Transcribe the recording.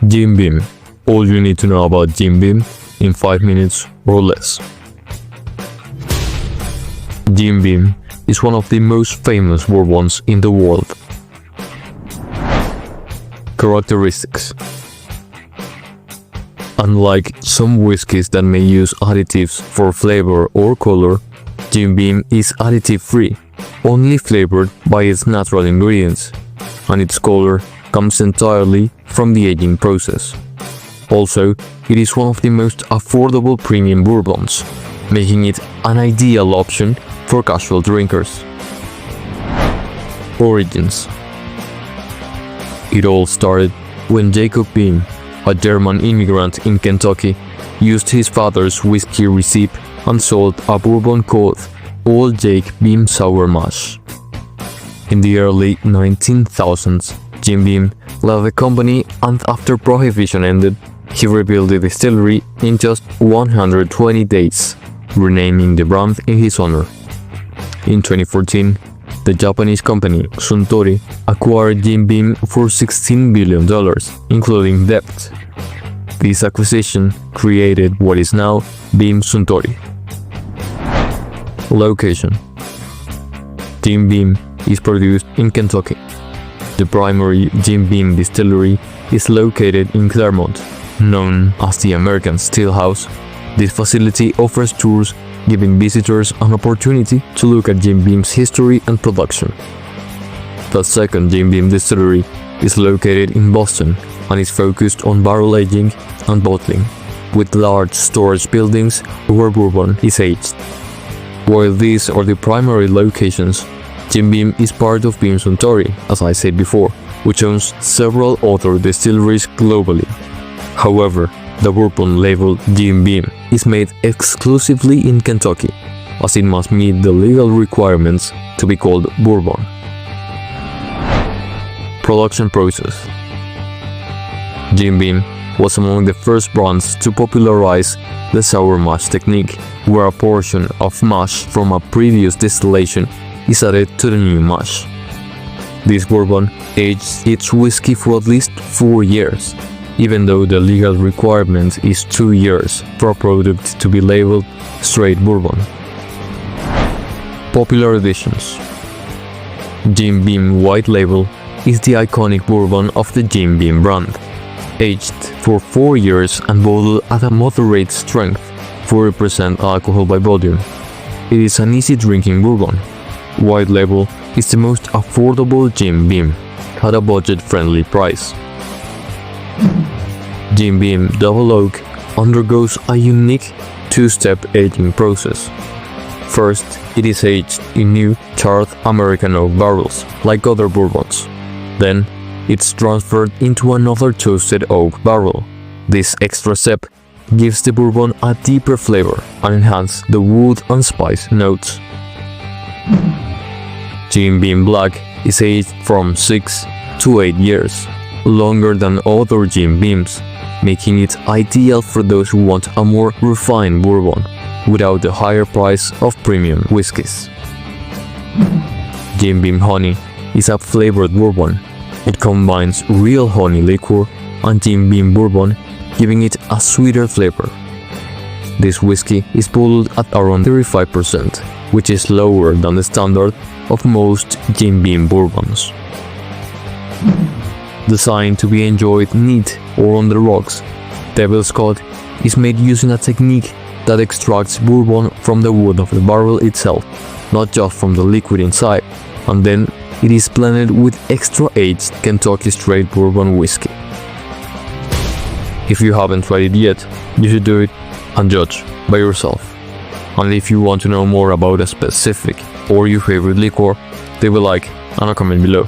Jim Beam. All you need to know about Jim Beam in 5 minutes or less. Jim Beam is one of the most famous bourbons in the world. Characteristics. Unlike some whiskeys that may use additives for flavor or color, Jim Beam is additive-free, only flavored by its natural ingredients, and its color comes entirely from the aging process. Also, it is one of the most affordable premium bourbons, making it an ideal option for casual drinkers. Origins. It all started when Jacob Beam, a German immigrant in Kentucky, used his father's whiskey recipe and sold a bourbon called Old Jake Beam Sour Mash. In the early 1900s, Jim Beam left the company, and after Prohibition ended, he rebuilt the distillery in just 120 days, renaming the brand in his honor. In 2014, the Japanese company Suntory acquired Jim Beam for $16 billion, including debt. This acquisition created what is now Beam Suntory. Location. Jim Beam is produced in Kentucky. The primary Jim Beam distillery is located in Claremont, known as the American Steelhouse. This facility offers tours, giving visitors an opportunity to look at Jim Beam's history and production. The second Jim Beam distillery is located in Boston and is focused on barrel aging and bottling, with large storage buildings where bourbon is aged. While these are the primary locations, Jim Beam is part of Beam Suntory, as I said before, which owns several other distilleries globally. However, the bourbon label Jim Beam is made exclusively in Kentucky, as it must meet the legal requirements to be called bourbon. Production process. Jim Beam was among the first brands to popularize the sour mash technique, where a portion of mash from a previous distillation is added to the new mash. This bourbon aged its whiskey for at least 4 years, even though the legal requirement is 2 years for a product to be labeled straight bourbon. Popular editions. Jim Beam White Label is the iconic bourbon of the Jim Beam brand, aged for 4 years and bottled at a moderate strength, 40% alcohol by volume. It is an easy drinking bourbon. White Label is the most affordable Jim Beam, at a budget-friendly price. Jim Beam Double Oak undergoes a unique two-step aging process. First, it is aged in new, charred American oak barrels, like other bourbons. Then, it's transferred into another toasted oak barrel. This extra step gives the bourbon a deeper flavor and enhances the wood and spice notes. Jim Beam Black is aged from 6 to 8 years, longer than other Jim Beams, making it ideal for those who want a more refined bourbon without the higher price of premium whiskeys. Jim Beam Honey is a flavored bourbon. It combines real honey liquor and Jim Beam bourbon, giving it a sweeter flavor. This whiskey is bottled at around 35%, which is lower than the standard of most Jim Beam bourbons. Designed to be enjoyed neat or on the rocks, Devil's Cut is made using a technique that extracts bourbon from the wood of the barrel itself, not just from the liquid inside, and then it is blended with extra-aged Kentucky straight bourbon whiskey. If you haven't tried it yet, you should do it and judge by yourself. And if you want to know more about a specific or your favorite liquor, leave a like and a comment below.